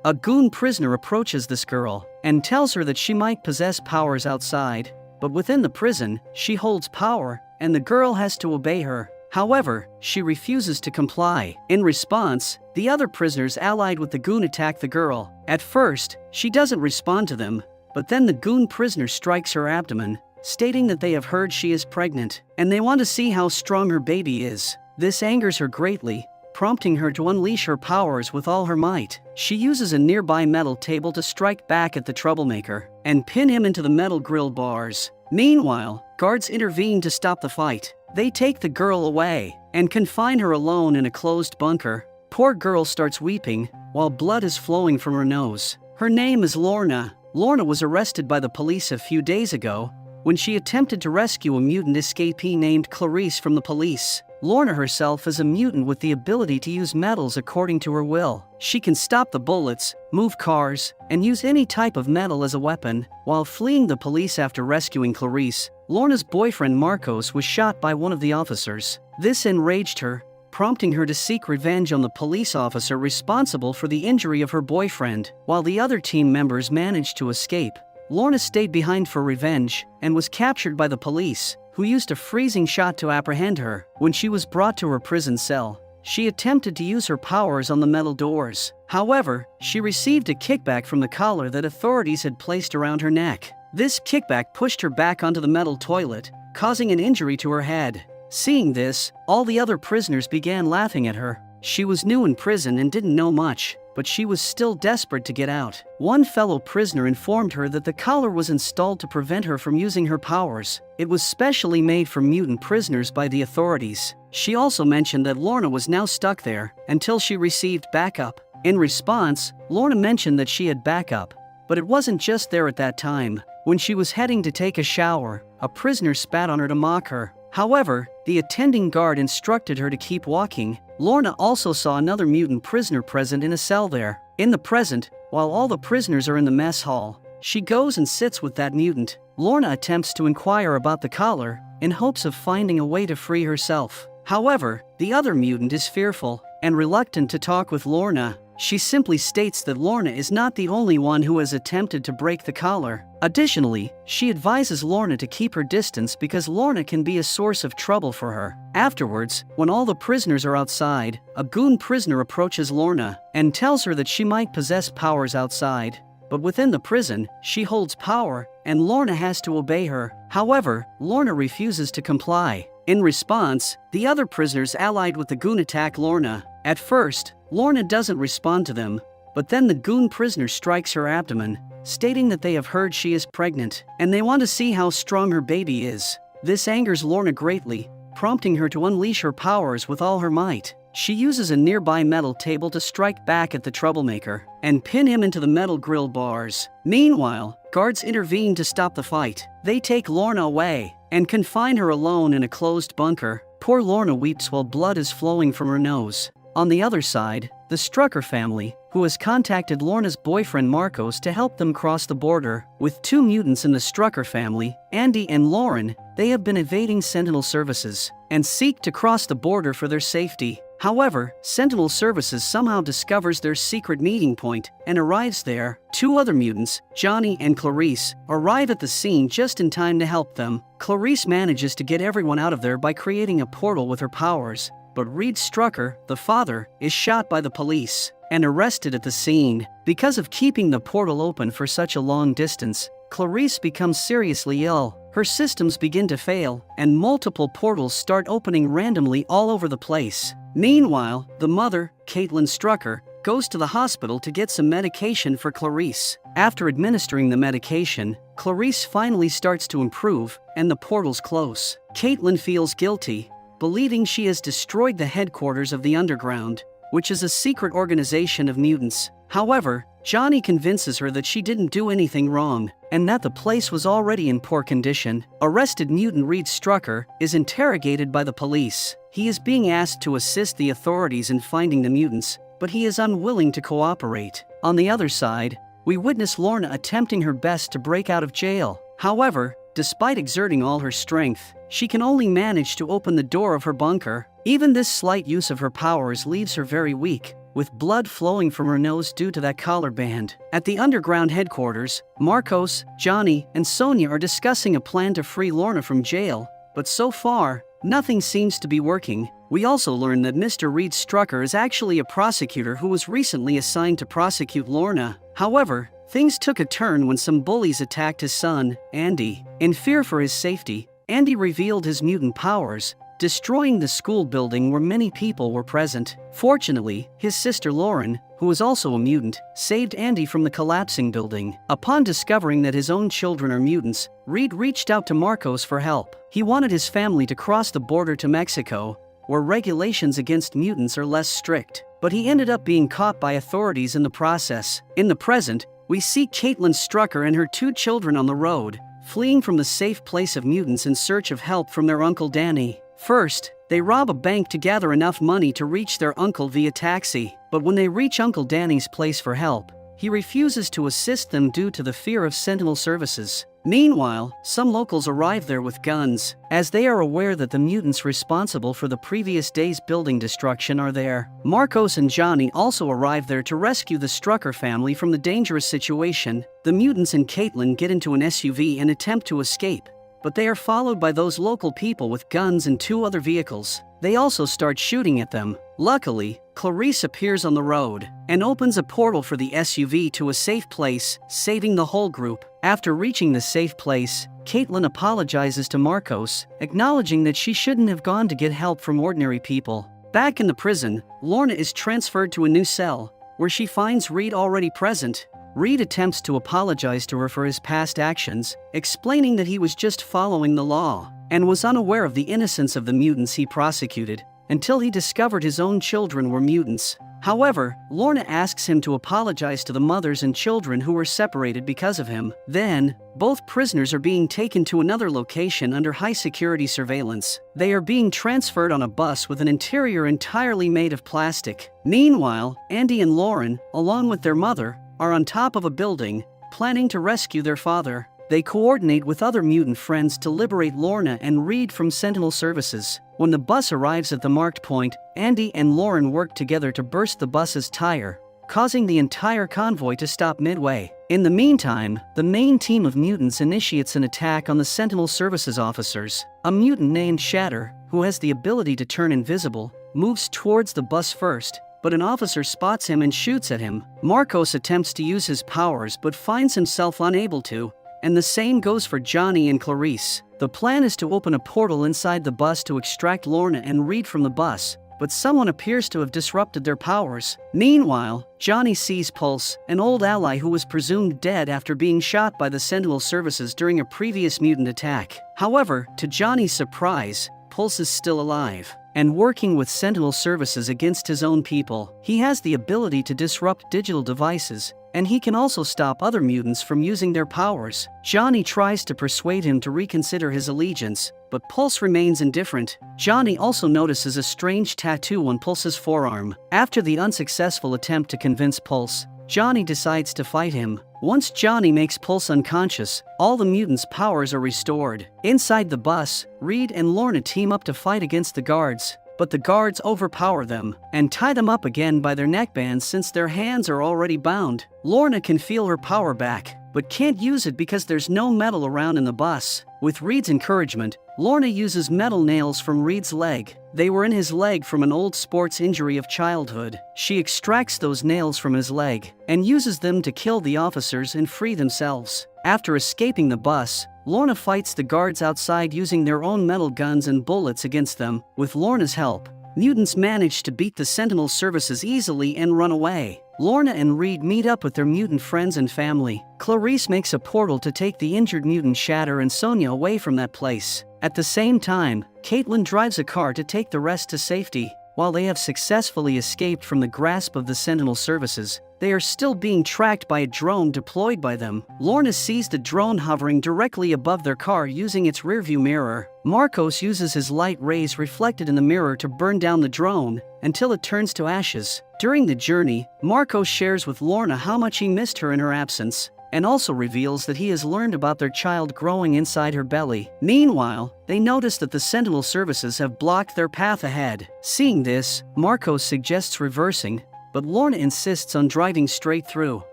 a goon prisoner approaches this girl and tells her that she might possess powers outside, but within the prison, she holds power and the girl has to obey her. However, she refuses to comply. In response, the other prisoners allied with the goon attack the girl. At first, she doesn't respond to them, but then the goon prisoner strikes her abdomen, stating that they have heard she is pregnant, and they want to see how strong her baby is. This angers her greatly, prompting her to unleash her powers with all her might. She uses a nearby metal table to strike back at the troublemaker and pin him into the metal grill bars. Meanwhile, guards intervene to stop the fight. They take the girl away and confine her alone in a closed bunker. Poor girl starts weeping while blood is flowing from her nose. Her name is Lorna. Lorna was arrested by the police a few days ago when she attempted to rescue a mutant escapee named Clarice from the police. Lorna herself is a mutant with the ability to use metals according to her will. She can stop the bullets, move cars, and use any type of metal as a weapon. While fleeing the police after rescuing Clarice, Lorna's boyfriend Marcos was shot by one of the officers. This enraged her, prompting her to seek revenge on the police officer responsible for the injury of her boyfriend. While the other team members managed to escape, Lorna stayed behind for revenge and was captured by the police, who used a freezing shot to apprehend her. When she was brought to her prison cell, she attempted to use her powers on the metal doors. However, she received a kickback from the collar that authorities had placed around her neck. This kickback pushed her back onto the metal toilet, causing an injury to her head. Seeing this, all the other prisoners began laughing at her. She was new in prison and didn't know much, but she was still desperate to get out. One fellow prisoner informed her that the collar was installed to prevent her from using her powers. It was specially made for mutant prisoners by the authorities. She also mentioned that Lorna was now stuck there until she received backup. In response, Lorna mentioned that she had backup, but it wasn't just there at that time. When she was heading to take a shower, a prisoner spat on her to mock her. However, the attending guard instructed her to keep walking. Lorna also saw another mutant prisoner present in a cell there. In the present, while all the prisoners are in the mess hall, she goes and sits with that mutant. Lorna attempts to inquire about the collar in hopes of finding a way to free herself. However, the other mutant is fearful and reluctant to talk with Lorna. She simply states that Lorna is not the only one who has attempted to break the collar. Additionally, she advises Lorna to keep her distance because Lorna can be a source of trouble for her. Afterwards, when all the prisoners are outside, a goon prisoner approaches Lorna and tells her that she might possess powers outside, but within the prison, she holds power and Lorna has to obey her. However, Lorna refuses to comply. In response, the other prisoners allied with the goon attack Lorna. At first, Lorna doesn't respond to them, but then the goon prisoner strikes her abdomen, stating that they have heard she is pregnant, and they want to see how strong her baby is. This angers Lorna greatly, prompting her to unleash her powers with all her might. She uses a nearby metal table to strike back at the troublemaker and pin him into the metal grill bars. Meanwhile, guards intervene to stop the fight. They take Lorna away and confine her alone in a closed bunker. Poor Lorna weeps while blood is flowing from her nose. On the other side, the Strucker family, who has contacted Lorna's boyfriend Marcos to help them cross the border. With two mutants in the Strucker family, Andy and Lauren, they have been evading Sentinel services and seek to cross the border for their safety. However, Sentinel services somehow discovers their secret meeting point and arrives there. Two other mutants, Johnny and Clarice, arrive at the scene just in time to help them. Clarice manages to get everyone out of there by creating a portal with her powers. But Reed Strucker, the father, is shot by the police and arrested at the scene. Because of keeping the portal open for such a long distance, Clarice becomes seriously ill. Her systems begin to fail, and multiple portals start opening randomly all over the place. Meanwhile, the mother, Caitlin Strucker, goes to the hospital to get some medication for Clarice. After administering the medication, Clarice finally starts to improve, and the portals close. Caitlin feels guilty, believing she has destroyed the headquarters of the Underground, which is a secret organization of mutants. However, Johnny convinces her that she didn't do anything wrong, and that the place was already in poor condition. Arrested mutant Reed Strucker is interrogated by the police. He is being asked to assist the authorities in finding the mutants, but he is unwilling to cooperate. On the other side, we witness Lorna attempting her best to break out of jail. However, despite exerting all her strength, she can only manage to open the door of her bunker. Even this slight use of her powers leaves her very weak, with blood flowing from her nose due to that collar band. At the underground headquarters, Marcos, Johnny, and Sonia are discussing a plan to free Lorna from jail, but so far, nothing seems to be working. We also learn that Mr. Reed Strucker is actually a prosecutor who was recently assigned to prosecute Lorna. However, things took a turn when some bullies attacked his son, Andy. In fear for his safety, Andy revealed his mutant powers, destroying the school building where many people were present. Fortunately, his sister Lauren, who was also a mutant, saved Andy from the collapsing building. Upon discovering that his own children are mutants, Reed reached out to Marcos for help. He wanted his family to cross the border to Mexico, where regulations against mutants are less strict. But he ended up being caught by authorities in the process. In the present, we see Caitlin Strucker and her 2 children on the road, fleeing from the safe place of mutants in search of help from their Uncle Danny. First, they rob a bank to gather enough money to reach their uncle via taxi. But when they reach Uncle Danny's place for help, he refuses to assist them due to the fear of Sentinel services. Meanwhile, some locals arrive there with guns, as they are aware that the mutants responsible for the previous day's building destruction are there. Marcos and Johnny also arrive there to rescue the Strucker family from the dangerous situation. The mutants and Caitlin get into an SUV and attempt to escape, but they are followed by those local people with guns and 2 other vehicles. They also start shooting at them. Luckily, Clarice appears on the road and opens a portal for the SUV to a safe place, saving the whole group. After reaching the safe place, Caitlin apologizes to Marcos, acknowledging that she shouldn't have gone to get help from ordinary people. Back in the prison, Lorna is transferred to a new cell, where she finds Reed already present. Reed attempts to apologize to her for his past actions, explaining that he was just following the law and was unaware of the innocence of the mutants he prosecuted until he discovered his own children were mutants. However, Lorna asks him to apologize to the mothers and children who were separated because of him. Then, both prisoners are being taken to another location under high-security surveillance. They are being transferred on a bus with an interior entirely made of plastic. Meanwhile, Andy and Lauren, along with their mother, are on top of a building, planning to rescue their father. They coordinate with other mutant friends to liberate Lorna and Reed from Sentinel services. When the bus arrives at the marked point, Andy and Lauren work together to burst the bus's tire, causing the entire convoy to stop midway. In the meantime, the main team of mutants initiates an attack on the Sentinel services officers. A mutant named Shatter, who has the ability to turn invisible, moves towards the bus first, but an officer spots him and shoots at him. Marcos attempts to use his powers but finds himself unable to, and the same goes for Johnny and Clarice. The plan is to open a portal inside the bus to extract Lorna and Reed from the bus, but someone appears to have disrupted their powers. Meanwhile, Johnny sees Pulse, an old ally who was presumed dead after being shot by the Sentinel services during a previous mutant attack. However, to Johnny's surprise, Pulse is still alive and working with Sentinel services against his own people. He has the ability to disrupt digital devices, and he can also stop other mutants from using their powers. Johnny tries to persuade him to reconsider his allegiance, but Pulse remains indifferent. Johnny also notices a strange tattoo on Pulse's forearm. After the unsuccessful attempt to convince Pulse, Johnny decides to fight him. Once Johnny makes Pulse unconscious, all the mutants' powers are restored. Inside the bus, Reed and Lorna team up to fight against the guards, but the guards overpower them and tie them up again by their neckbands since their hands are already bound. Lorna can feel her power back, but can't use it because there's no metal around in the bus. With Reed's encouragement, Lorna uses metal nails from Reed's leg. They were in his leg from an old sports injury of childhood. She extracts those nails from his leg and uses them to kill the officers and free themselves. After escaping the bus, Lorna fights the guards outside using their own metal guns and bullets against them. With Lorna's help, mutants manage to beat the Sentinel services easily and run away. Lorna and Reed meet up with their mutant friends and family. Clarice makes a portal to take the injured mutant Shatter and Sonia away from that place. At the same time, Caitlin drives a car to take the rest to safety. While they have successfully escaped from the grasp of the Sentinel services, they are still being tracked by a drone deployed by them. Lorna sees the drone hovering directly above their car using its rearview mirror. Marcos uses his light rays reflected in the mirror to burn down the drone until it turns to ashes. During the journey, Marcos shares with Lorna how much he missed her in her absence, and also reveals that he has learned about their child growing inside her belly. Meanwhile, they notice that the Sentinel services have blocked their path ahead. Seeing this, Marcos suggests reversing, but Lorna insists on driving straight through.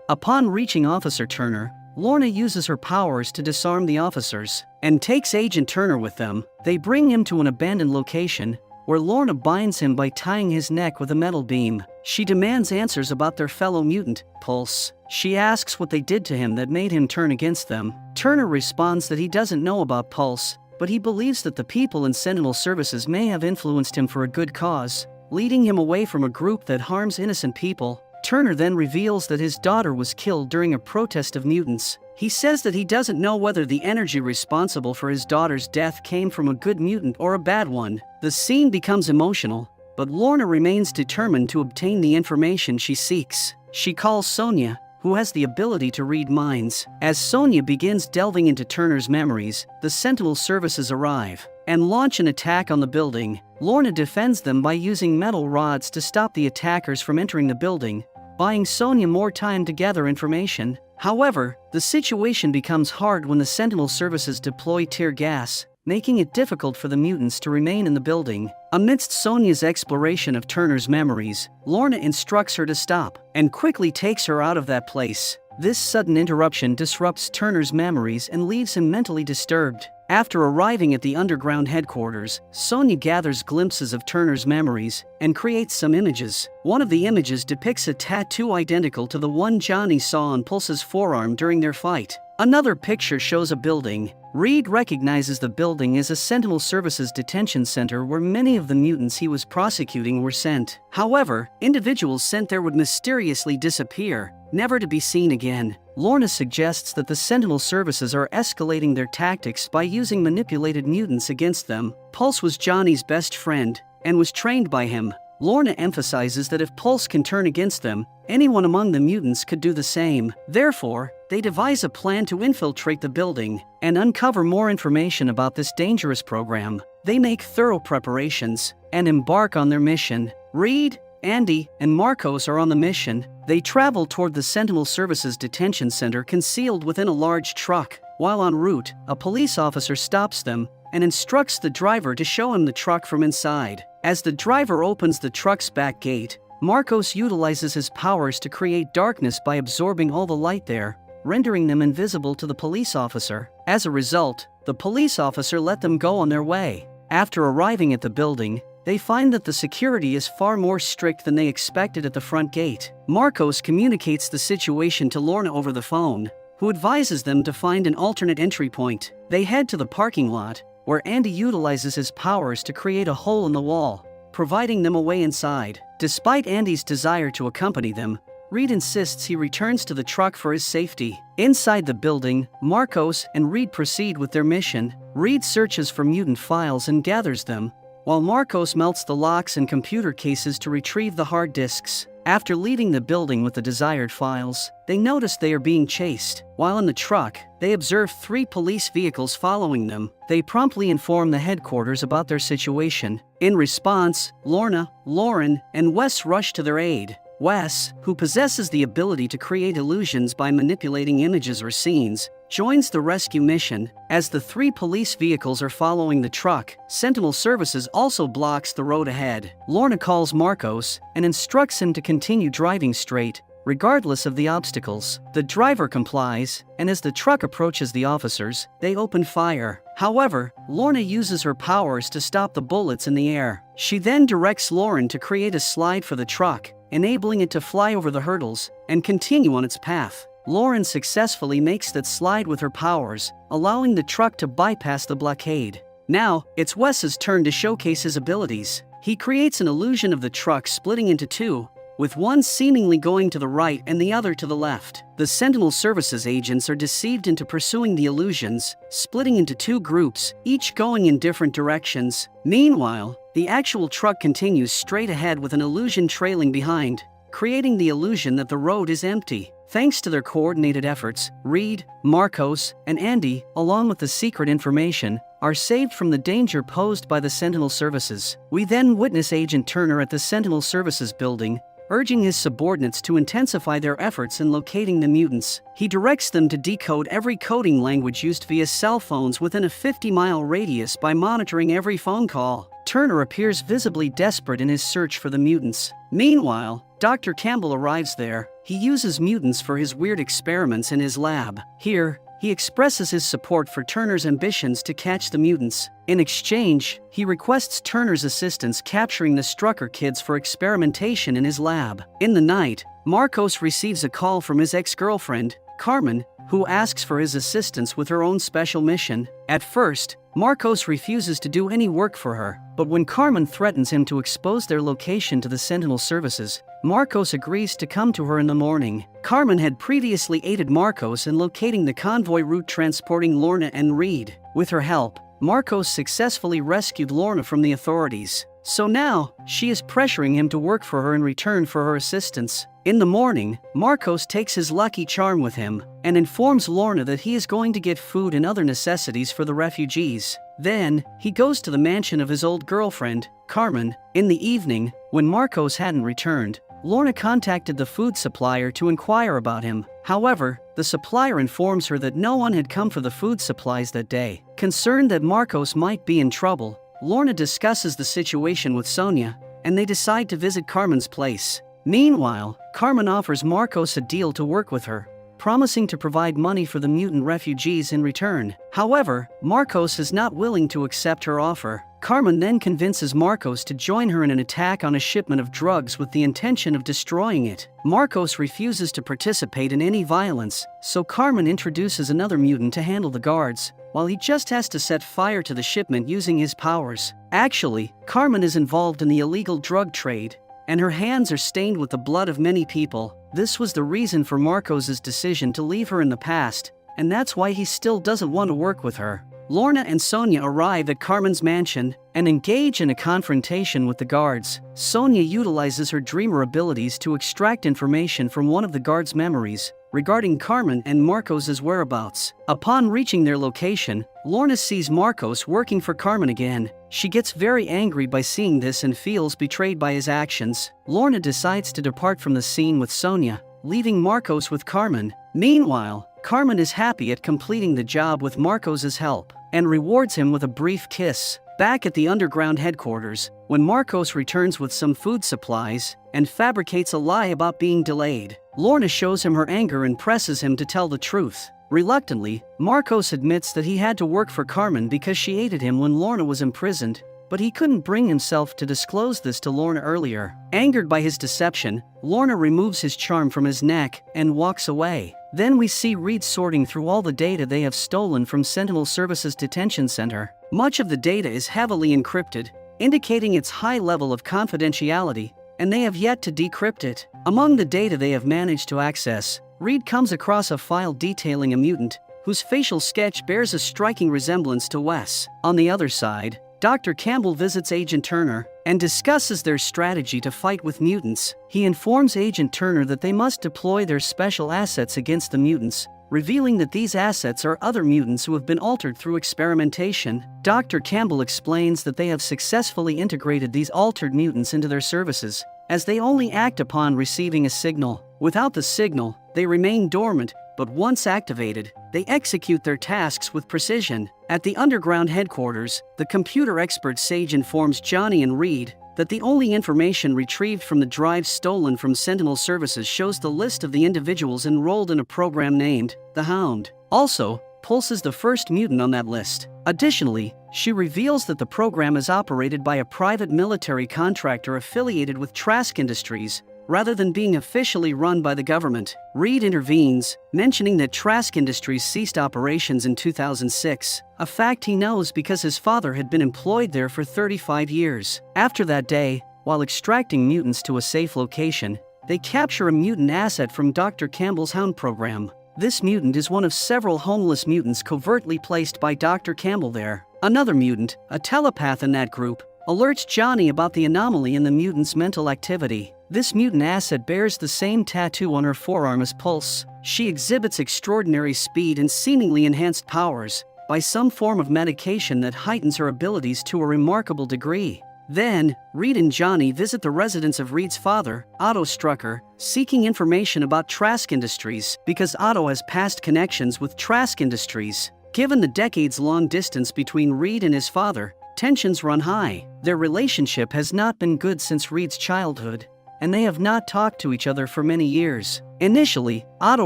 Upon reaching Officer Turner, Lorna uses her powers to disarm the officers and takes Agent Turner with them. They bring him to an abandoned location where Lorna binds him by tying his neck with a metal beam. She demands answers about their fellow mutant, Pulse. She asks what they did to him that made him turn against them. Turner responds that he doesn't know about Pulse, but he believes that the people in Sentinel Services may have influenced him for a good cause, leading him away from a group that harms innocent people. Turner then reveals that his daughter was killed during a protest of mutants. He says that he doesn't know whether the energy responsible for his daughter's death came from a good mutant or a bad one. The scene becomes emotional, but Lorna remains determined to obtain the information she seeks. She calls Sonia, who has the ability to read minds. As Sonia begins delving into Turner's memories, the Sentinel Services arrive and launch an attack on the building. Lorna defends them by using metal rods to stop the attackers from entering the building, buying Sonia more time to gather information. However, the situation becomes hard when the Sentinel Services deploy tear gas, making it difficult for the mutants to remain in the building. Amidst Sonia's exploration of Turner's memories, Lorna instructs her to stop and quickly takes her out of that place. This sudden interruption disrupts Turner's memories and leaves him mentally disturbed. After arriving at the underground headquarters, Sonia gathers glimpses of Turner's memories and creates some images. One of the images depicts a tattoo identical to the one Johnny saw on Pulse's forearm during their fight. Another picture shows a building. Reed recognizes the building as a Sentinel Services detention center where many of the mutants he was prosecuting were sent. However, individuals sent there would mysteriously disappear, never to be seen again. Lorna suggests that the Sentinel Services are escalating their tactics by using manipulated mutants against them. Pulse was Johnny's best friend and was trained by him. Lorna emphasizes that if Pulse can turn against them, anyone among the mutants could do the same. Therefore, they devise a plan to infiltrate the building and uncover more information about this dangerous program. They make thorough preparations and embark on their mission. Reed, Andy, and Marcos are on the mission. They travel toward the Sentinel Services detention center concealed within a large truck. While en route, a police officer stops them and instructs the driver to show him the truck from inside. As the driver opens the truck's back gate, Marcos utilizes his powers to create darkness by absorbing all the light there, rendering them invisible to the police officer. As a result, the police officer let them go on their way. After arriving at the building, they find that the security is far more strict than they expected at the front gate. Marcos communicates the situation to Lorna over the phone, who advises them to find an alternate entry point. They head to the parking lot, where Andy utilizes his powers to create a hole in the wall, providing them a way inside. Despite Andy's desire to accompany them, Reed insists he returns to the truck for his safety. Inside the building, Marcos and Reed proceed with their mission. Reed searches for mutant files and gathers them, while Marcos melts the locks and computer cases to retrieve the hard disks. After leaving the building with the desired files, they notice they are being chased. While in the truck, they observe 3 police vehicles following them. They promptly inform the headquarters about their situation. In response, Lorna, Lauren, and Wes rush to their aid. Wes, who possesses the ability to create illusions by manipulating images or scenes, joins the rescue mission. As the 3 police vehicles are following the truck, Sentinel Services also blocks the road ahead. Lorna calls Marcos and instructs him to continue driving straight, regardless of the obstacles. The driver complies, and as the truck approaches the officers, they open fire. However, Lorna uses her powers to stop the bullets in the air. She then directs Lauren to create a slide for the truck, enabling it to fly over the hurdles and continue on its path. Lauren successfully makes that slide with her powers, allowing the truck to bypass the blockade. Now, it's Wes's turn to showcase his abilities. He creates an illusion of the truck splitting into 2, with one seemingly going to the right and the other to the left. The Sentinel Services agents are deceived into pursuing the illusions, splitting into 2 groups, each going in different directions. Meanwhile, the actual truck continues straight ahead with an illusion trailing behind, creating the illusion that the road is empty. Thanks to their coordinated efforts, Reed, Marcos, and Andy, along with the secret information, are saved from the danger posed by the Sentinel Services. We then witness Agent Turner at the Sentinel Services building, urging his subordinates to intensify their efforts in locating the mutants. He directs them to decode every coding language used via cell phones within a 50-mile radius by monitoring every phone call. Turner appears visibly desperate in his search for the mutants. Meanwhile, Dr. Campbell arrives there. He uses mutants for his weird experiments in his lab. Here, he expresses his support for Turner's ambitions to catch the mutants. In exchange, he requests Turner's assistance capturing the Strucker kids for experimentation in his lab. In the night, Marcos receives a call from his ex-girlfriend, Carmen, who asks for his assistance with her own special mission. At first, Marcos refuses to do any work for her, but when Carmen threatens him to expose their location to the Sentinel services, Marcos agrees to come to her in the morning. Carmen had previously aided Marcos in locating the convoy route transporting Lorna and Reed. With her help, Marcos successfully rescued Lorna from the authorities. So now, she is pressuring him to work for her in return for her assistance. In the morning, Marcos takes his lucky charm with him and informs Lorna that he is going to get food and other necessities for the refugees. Then, he goes to the mansion of his old girlfriend, Carmen. In the evening, when Marcos hadn't returned, Lorna contacted the food supplier to inquire about him. However, the supplier informs her that no one had come for the food supplies that day. Concerned that Marcos might be in trouble, Lorna discusses the situation with Sonia, and they decide to visit Carmen's place. Meanwhile, Carmen offers Marcos a deal to work with her, promising to provide money for the mutant refugees in return. However, Marcos is not willing to accept her offer. Carmen then convinces Marcos to join her in an attack on a shipment of drugs with the intention of destroying it. Marcos refuses to participate in any violence, so Carmen introduces another mutant to handle the guards, while he just has to set fire to the shipment using his powers. Actually, Carmen is involved in the illegal drug trade, and her hands are stained with the blood of many people. This was the reason for Marcos's decision to leave her in the past, and that's why he still doesn't want to work with her. Lorna and Sonia arrive at Carmen's mansion and engage in a confrontation with the guards. Sonia utilizes her dreamer abilities to extract information from one of the guards' memories regarding Carmen and Marcos's whereabouts. Upon reaching their location, Lorna sees Marcos working for Carmen again. She gets very angry by seeing this and feels betrayed by his actions. Lorna decides to depart from the scene with Sonia, leaving Marcos with Carmen. Meanwhile, Carmen is happy at completing the job with Marcos's help and rewards him with a brief kiss. Back at the underground headquarters, when Marcos returns with some food supplies and fabricates a lie about being delayed, Lorna shows him her anger and presses him to tell the truth. Reluctantly, Marcos admits that he had to work for Carmen because she aided him when Lorna was imprisoned, but he couldn't bring himself to disclose this to Lorna earlier. Angered by his deception, Lorna removes his charm from his neck and walks away. Then we see Reed sorting through all the data they have stolen from Sentinel Services Detention Center. Much of the data is heavily encrypted, indicating its high level of confidentiality, and they have yet to decrypt it. Among the data they have managed to access, Reed comes across a file detailing a mutant whose facial sketch bears a striking resemblance to Wes. On the other side, Dr. Campbell visits Agent Turner and discusses their strategy to fight with mutants. He informs Agent Turner that they must deploy their special assets against the mutants, revealing that these assets are other mutants who have been altered through experimentation. Dr. Campbell explains that they have successfully integrated these altered mutants into their services, as they only act upon receiving a signal. Without the signal, they remain dormant, but once activated, they execute their tasks with precision. At the underground headquarters, the computer expert Sage informs Johnny and Reed that the only information retrieved from the drive stolen from Sentinel Services shows the list of the individuals enrolled in a program named The Hound. Also, Pulse is the first mutant on that list. Additionally, she reveals that the program is operated by a private military contractor affiliated with Trask Industries, rather than being officially run by the government. Reed intervenes, mentioning that Trask Industries ceased operations in 2006, a fact he knows because his father had been employed there for 35 years. After that day, while extracting mutants to a safe location, they capture a mutant asset from Dr. Campbell's Hound program. This mutant is one of several homeless mutants covertly placed by Dr. Campbell there. Another mutant, a telepath in that group, alerts Johnny about the anomaly in the mutant's mental activity. This mutant asset bears the same tattoo on her forearm as Pulse. She exhibits extraordinary speed and seemingly enhanced powers by some form of medication that heightens her abilities to a remarkable degree. Then, Reed and Johnny visit the residence of Reed's father, Otto Strucker, seeking information about Trask Industries because Otto has past connections with Trask Industries. Given the decades-long distance between Reed and his father, tensions run high. Their relationship has not been good since Reed's childhood, and they have not talked to each other for many years. Initially, Otto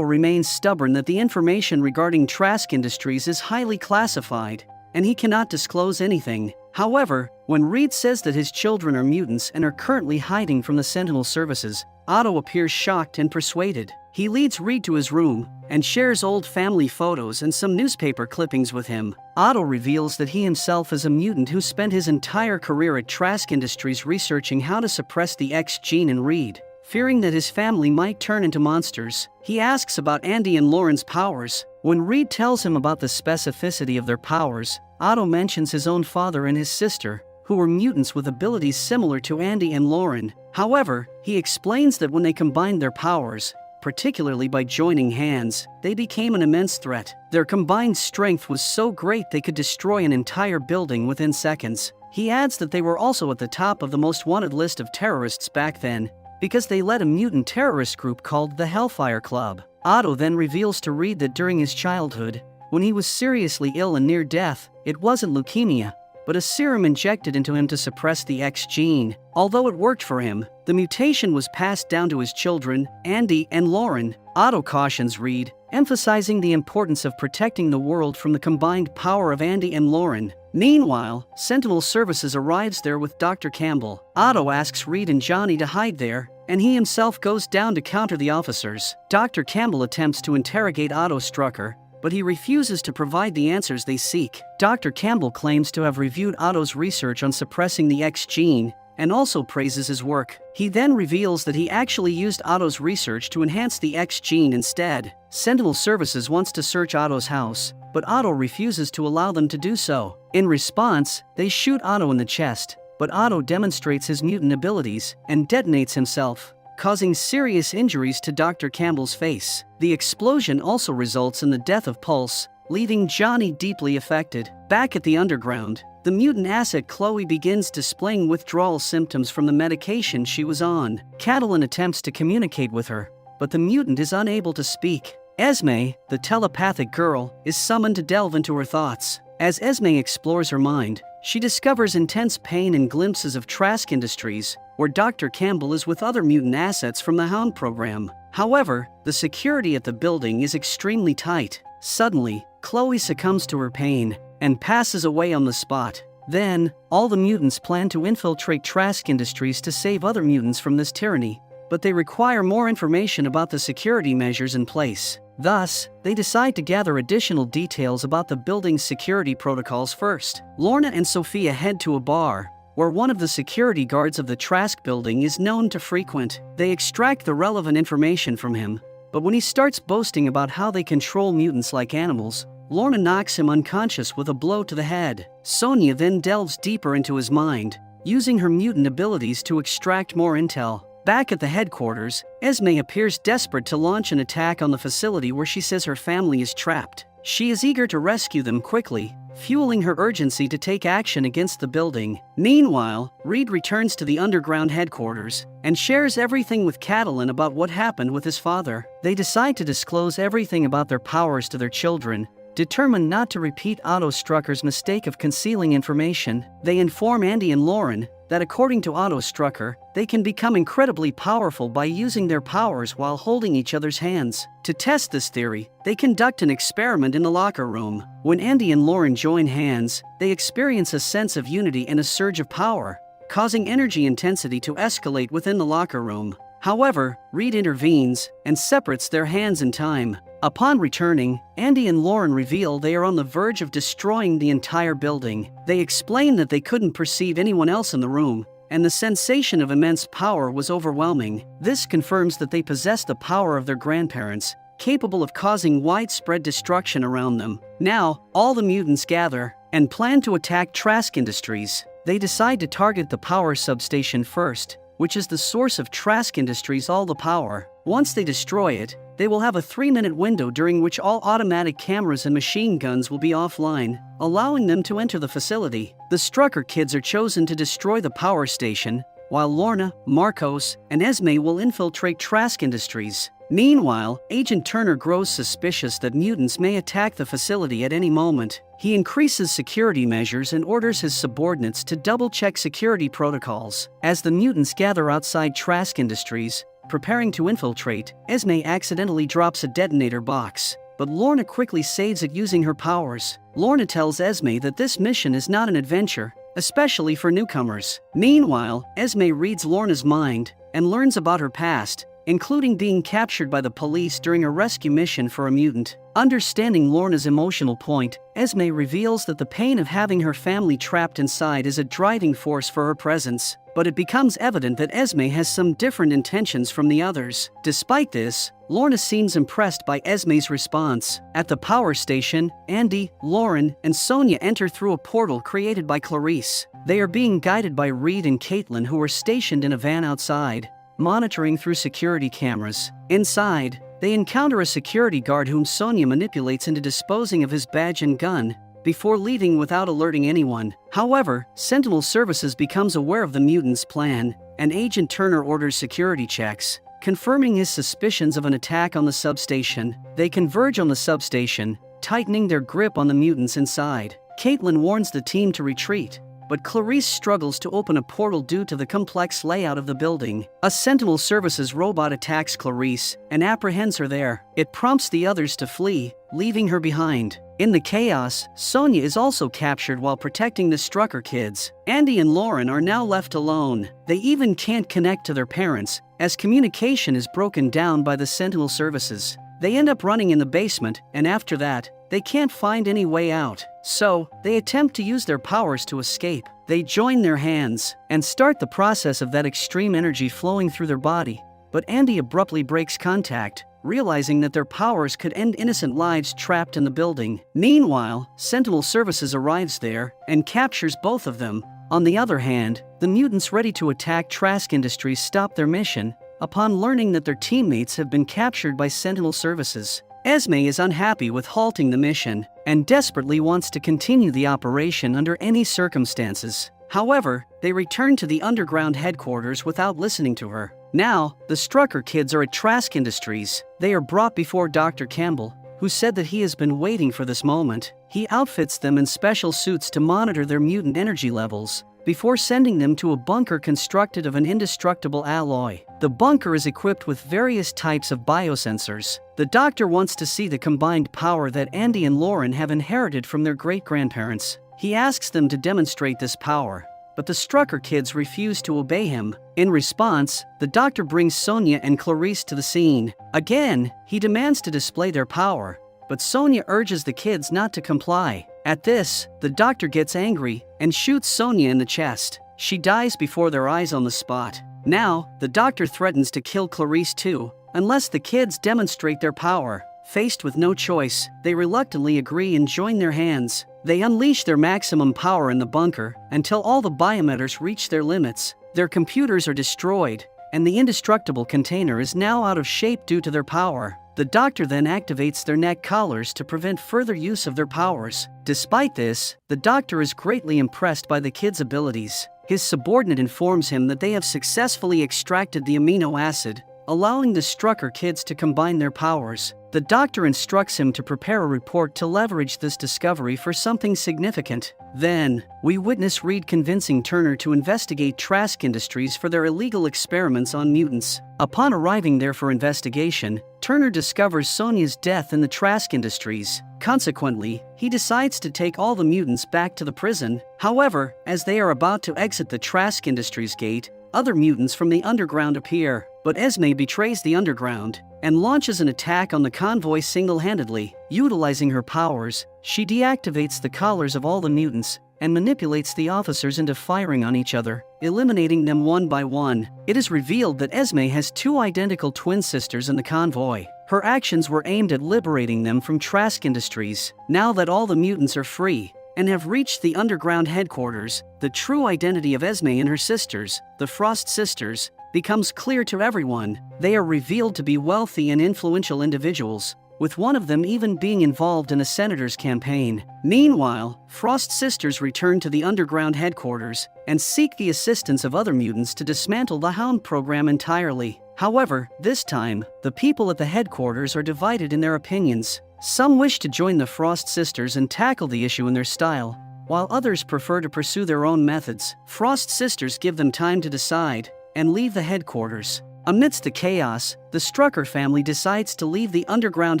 remains stubborn that the information regarding Trask Industries is highly classified, and he cannot disclose anything. However, when Reed says that his children are mutants and are currently hiding from the Sentinel services, Otto appears shocked and persuaded. He leads Reed to his room and shares old family photos and some newspaper clippings with him. Otto reveals that he himself is a mutant who spent his entire career at Trask Industries researching how to suppress the X gene in Reed. Fearing that his family might turn into monsters, he asks about Andy and Lauren's powers. When Reed tells him about the specificity of their powers, Otto mentions his own father and his sister, who were mutants with abilities similar to Andy and Lauren. However, he explains that when they combined their powers, particularly by joining hands, they became an immense threat. Their combined strength was so great they could destroy an entire building within seconds. He adds that they were also at the top of the most wanted list of terrorists back then, because they led a mutant terrorist group called the Hellfire Club. Otto then reveals to Reed that during his childhood, when he was seriously ill and near death, it wasn't leukemia, but a serum injected into him to suppress the X gene. Although it worked for him, the mutation was passed down to his children, Andy and Lauren. Otto cautions Reed, emphasizing the importance of protecting the world from the combined power of Andy and Lauren. Meanwhile, Sentinel Services arrives there with Dr. Campbell. Otto asks Reed and Johnny to hide there, and he himself goes down to counter the officers. Dr. Campbell attempts to interrogate Otto Strucker, but he refuses to provide the answers they seek. Dr. Campbell claims to have reviewed Otto's research on suppressing the X gene, and also praises his work. He then reveals that he actually used Otto's research to enhance the X gene instead. Sentinel Services wants to search Otto's house, but Otto refuses to allow them to do so. In response, they shoot Otto in the chest, but Otto demonstrates his mutant abilities and detonates himself, causing serious injuries to Dr. Campbell's face. The explosion also results in the death of Pulse, leaving Johnny deeply affected. Back at the underground, the mutant asset Chloe begins displaying withdrawal symptoms from the medication she was on. Catalin attempts to communicate with her, but the mutant is unable to speak. Esme, the telepathic girl, is summoned to delve into her thoughts. As Esme explores her mind, she discovers intense pain and glimpses of Trask Industries, where Dr. Campbell is with other mutant assets from the Hound program. However, the security at the building is extremely tight. Suddenly, Chloe succumbs to her pain and passes away on the spot. Then, all the mutants plan to infiltrate Trask Industries to save other mutants from this tyranny, but they require more information about the security measures in place. Thus, they decide to gather additional details about the building's security protocols first. Lorna and Sophia head to a bar, where one of the security guards of the Trask building is known to frequent. They extract the relevant information from him, but when he starts boasting about how they control mutants like animals, Lorna knocks him unconscious with a blow to the head. Sonia then delves deeper into his mind, using her mutant abilities to extract more intel. Back at the headquarters, Esme appears desperate to launch an attack on the facility where she says her family is trapped. She is eager to rescue them quickly, fueling her urgency to take action against the building. Meanwhile, Reed returns to the underground headquarters and shares everything with Catalin about what happened with his father. They decide to disclose everything about their powers to their children, determined not to repeat Otto Strucker's mistake of concealing information. They inform Andy and Lauren that according to Otto Strucker, they can become incredibly powerful by using their powers while holding each other's hands. To test this theory, they conduct an experiment in the locker room. When Andy and Lauren join hands, they experience a sense of unity and a surge of power, causing energy intensity to escalate within the locker room. However, Reed intervenes and separates their hands in time. Upon returning, Andy and Lauren reveal they are on the verge of destroying the entire building. They explain that they couldn't perceive anyone else in the room, and the sensation of immense power was overwhelming. This confirms that they possess the power of their grandparents, capable of causing widespread destruction around them. Now, all the mutants gather and plan to attack Trask Industries. They decide to target the power substation first, which is the source of Trask Industries' all the power. Once they destroy it, they will have a 3-minute window during which all automatic cameras and machine guns will be offline, allowing them to enter the facility. The Strucker kids are chosen to destroy the power station, while Lorna, Marcos, and Esme will infiltrate Trask Industries. Meanwhile, Agent Turner grows suspicious that mutants may attack the facility at any moment. He increases security measures and orders his subordinates to double-check security protocols. As the mutants gather outside Trask Industries, preparing to infiltrate, Esme accidentally drops a detonator box, but Lorna quickly saves it using her powers. Lorna tells Esme that this mission is not an adventure, especially for newcomers. Meanwhile, Esme reads Lorna's mind and learns about her past, including being captured by the police during a rescue mission for a mutant. Understanding Lorna's emotional point, Esme reveals that the pain of having her family trapped inside is a driving force for her presence, but it becomes evident that Esme has some different intentions from the others. Despite this, Lorna seems impressed by Esme's response. At the power station, Andy, Lauren, and Sonia enter through a portal created by Clarice. They are being guided by Reed and Caitlin, who are stationed in a van outside, monitoring through security cameras. Inside, they encounter a security guard whom Sonia manipulates into disposing of his badge and gun before leaving without alerting anyone. However, Sentinel Services becomes aware of the mutants' plan, and Agent Turner orders security checks, confirming his suspicions of an attack on the substation. They converge on the substation, tightening their grip on the mutants inside. Caitlin warns the team to retreat, but Clarice struggles to open a portal due to the complex layout of the building. A Sentinel Services robot attacks Clarice and apprehends her there. It prompts the others to flee, leaving her behind. In the chaos, Sonia is also captured while protecting the Strucker kids. Andy and Lauren are now left alone. They even can't connect to their parents, as communication is broken down by the Sentinel Services. They end up running in the basement, and after that, they can't find any way out. So, they attempt to use their powers to escape. They join their hands and start the process of that extreme energy flowing through their body. But Andy abruptly breaks contact, realizing that their powers could end innocent lives trapped in the building. Meanwhile, Sentinel Services arrives there and captures both of them. On the other hand, the mutants ready to attack Trask Industries stop their mission upon learning that their teammates have been captured by Sentinel Services. Esme is unhappy with halting the mission and desperately wants to continue the operation under any circumstances. However, they return to the underground headquarters without listening to her. Now, the Strucker kids are at Trask Industries. They are brought before Dr. Campbell, who said that he has been waiting for this moment. He outfits them in special suits to monitor their mutant energy levels, before sending them to a bunker constructed of an indestructible alloy. The bunker is equipped with various types of biosensors. The doctor wants to see the combined power that Andy and Lauren have inherited from their great-grandparents. He asks them to demonstrate this power, but the Strucker kids refuse to obey him. In response, the doctor brings Sonia and Clarice to the scene. Again, he demands to display their power, but Sonia urges the kids not to comply. At this, the doctor gets angry and shoots Sonia in the chest. She dies before their eyes on the spot. Now, the doctor threatens to kill Clarice too, unless the kids demonstrate their power. Faced with no choice, they reluctantly agree and join their hands. They unleash their maximum power in the bunker until all the biometers reach their limits. Their computers are destroyed, and the indestructible container is now out of shape due to their power. The doctor then activates their neck collars to prevent further use of their powers. Despite this, the doctor is greatly impressed by the kids' abilities. His subordinate informs him that they have successfully extracted the amino acid, allowing the Strucker kids to combine their powers. The doctor instructs him to prepare a report to leverage this discovery for something significant. Then, we witness Reed convincing Turner to investigate Trask Industries for their illegal experiments on mutants. Upon arriving there for investigation, Turner discovers Sonia's death in the Trask Industries. Consequently, he decides to take all the mutants back to the prison. However, as they are about to exit the Trask Industries gate, other mutants from the underground appear. But Esme betrays the underground and launches an attack on the convoy single-handedly. Utilizing her powers, she deactivates the collars of all the mutants and manipulates the officers into firing on each other, eliminating them one by one. It is revealed that Esme has two identical twin sisters in the convoy. Her actions were aimed at liberating them from Trask Industries. Now that all the mutants are free and have reached the underground headquarters, the true identity of Esme and her sisters, the Frost Sisters, becomes clear to everyone. They are revealed to be wealthy and influential individuals, with one of them even being involved in a senator's campaign. Meanwhile, Frost Sisters return to the underground headquarters and seek the assistance of other mutants to dismantle the Hound program entirely. However, this time, the people at the headquarters are divided in their opinions. Some wish to join the Frost sisters and tackle the issue in their style, while others prefer to pursue their own methods. Frost sisters give them time to decide and leave the headquarters. Amidst the chaos, the Strucker family decides to leave the underground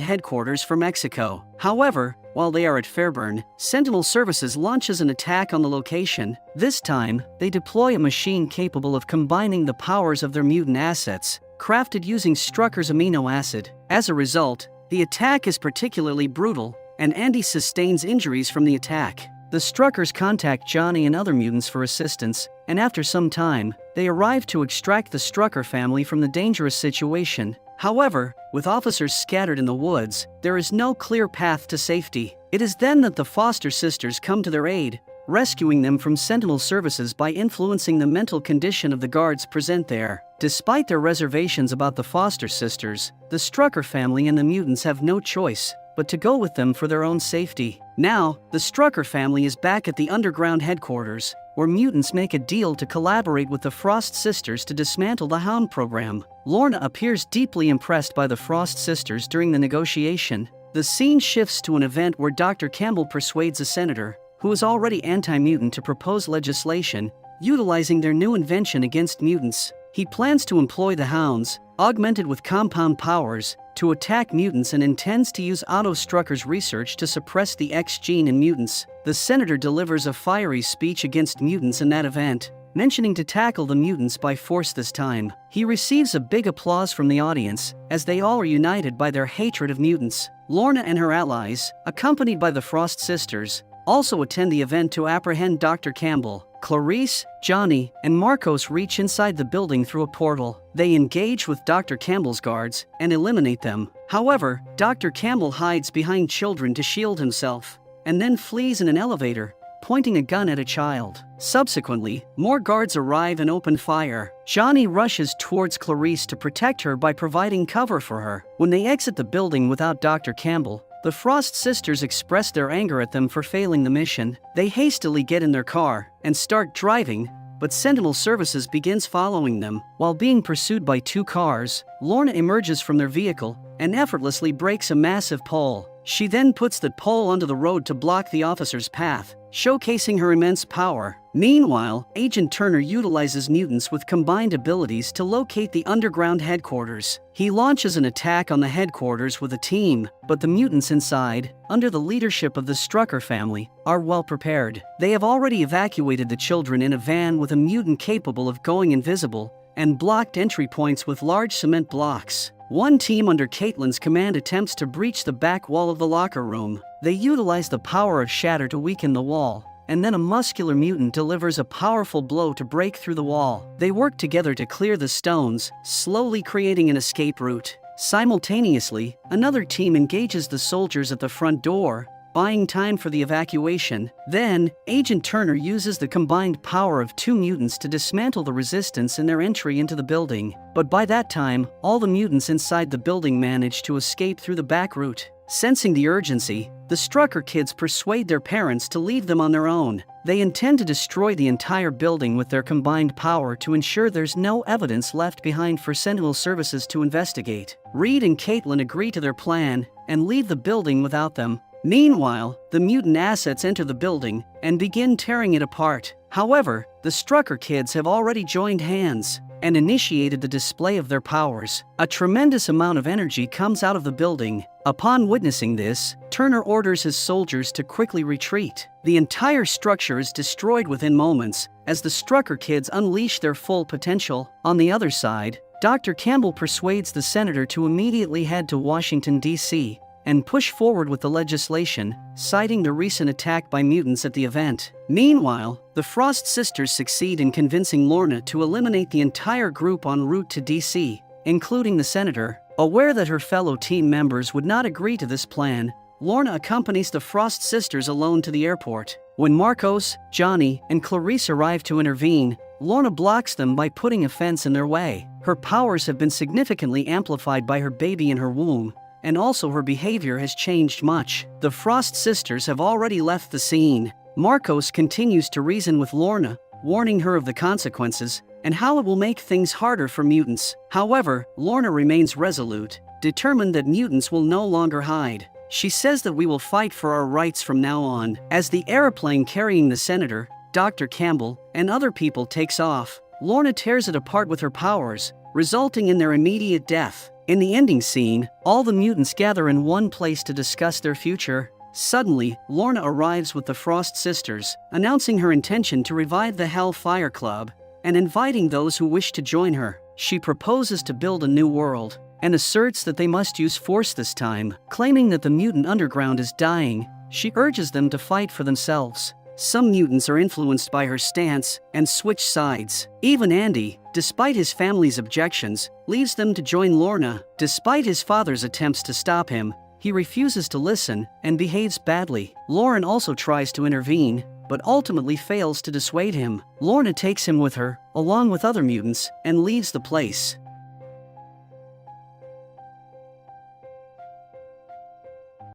headquarters for Mexico. However, while they are at Fairburn, Sentinel Services launches an attack on the location. This time, they deploy a machine capable of combining the powers of their mutant assets, crafted using Strucker's amino acid. As a result, the attack is particularly brutal, and Andy sustains injuries from the attack. The Struckers contact Johnny and other mutants for assistance, and after some time, they arrive to extract the Strucker family from the dangerous situation. However, with officers scattered in the woods, there is no clear path to safety. It is then that the Foster sisters come to their aid, rescuing them from Sentinel Services by influencing the mental condition of the guards present there. Despite their reservations about the Foster sisters, the Strucker family and the mutants have no choice but to go with them for their own safety. Now, the Strucker family is back at the underground headquarters, where mutants make a deal to collaborate with the Frost sisters to dismantle the Hound program. Lorna appears deeply impressed by the Frost sisters during the negotiation. The scene shifts to an event where Dr. Campbell persuades a senator, who is already anti-mutant, to propose legislation utilizing their new invention against mutants. He plans to employ the Hounds, augmented with compound powers, to attack mutants and intends to use Otto Strucker's research to suppress the X gene in mutants. The senator delivers a fiery speech against mutants in that event, mentioning to tackle the mutants by force this time. He receives a big applause from the audience, as they all are united by their hatred of mutants. Lorna and her allies, accompanied by the Frost sisters, also attend the event to apprehend Dr. Campbell. Clarice, Johnny, and Marcos reach inside the building through a portal. They engage with Dr. Campbell's guards and eliminate them. However, Dr. Campbell hides behind children to shield himself, and then flees in an elevator, pointing a gun at a child. Subsequently, more guards arrive and open fire. Johnny rushes towards Clarice to protect her by providing cover for her. When they exit the building without Dr. Campbell, the Frost sisters express their anger at them for failing the mission. They hastily get in their car and start driving, but Sentinel Services begins following them. While being pursued by two cars, Lorna emerges from their vehicle and effortlessly breaks a massive pole. She then puts the pole onto the road to block the officer's path, showcasing her immense power. Meanwhile, Agent Turner utilizes mutants with combined abilities to locate the underground headquarters. He launches an attack on the headquarters with a team, but the mutants inside, under the leadership of the Strucker family, are well prepared. They have already evacuated the children in a van with a mutant capable of going invisible and blocked entry points with large cement blocks. One team under Caitlin's command attempts to breach the back wall of the locker room. They utilize the power of Shatter to weaken the wall, and then a muscular mutant delivers a powerful blow to break through the wall. They work together to clear the stones, slowly creating an escape route. Simultaneously, another team engages the soldiers at the front door, buying time for the evacuation. Then, Agent Turner uses the combined power of two mutants to dismantle the resistance in their entry into the building. But by that time, all the mutants inside the building manage to escape through the back route. Sensing the urgency, the Strucker kids persuade their parents to leave them on their own. They intend to destroy the entire building with their combined power to ensure there's no evidence left behind for Sentinel Services to investigate. Reed and Caitlin agree to their plan and leave the building without them. Meanwhile, the mutant assets enter the building and begin tearing it apart. However, the Strucker kids have already joined hands and initiated the display of their powers. A tremendous amount of energy comes out of the building. Upon witnessing this, Turner orders his soldiers to quickly retreat. The entire structure is destroyed within moments as the Strucker kids unleash their full potential. On the other side, Dr. Campbell persuades the senator to immediately head to Washington, D.C., and push forward with the legislation, citing the recent attack by mutants at the event. Meanwhile, the Frost sisters succeed in convincing Lorna to eliminate the entire group en route to DC, including the senator. Aware that her fellow team members would not agree to this plan, Lorna accompanies the Frost sisters alone to the airport. When Marcos, Johnny, and Clarice arrive to intervene, Lorna blocks them by putting a fence in their way. Her powers have been significantly amplified by her baby in her womb, and also her behavior has changed much. The Frost sisters have already left the scene. Marcos continues to reason with Lorna, warning her of the consequences, and how it will make things harder for mutants. However, Lorna remains resolute, determined that mutants will no longer hide. She says that we will fight for our rights from now on. As the airplane carrying the senator, Dr. Campbell, and other people takes off, Lorna tears it apart with her powers, resulting in their immediate death. In the ending scene, all the mutants gather in one place to discuss their future. Suddenly, Lorna arrives with the Frost Sisters, announcing her intention to revive the Hellfire Club and inviting those who wish to join her. She proposes to build a new world and asserts that they must use force this time. Claiming that the mutant underground is dying, she urges them to fight for themselves. Some mutants are influenced by her stance and switch sides. Even Andy, despite his family's objections, leaves them to join Lorna. Despite his father's attempts to stop him, he refuses to listen and behaves badly. Lauren also tries to intervene, but ultimately fails to dissuade him. Lorna takes him with her, along with other mutants, and leaves the place.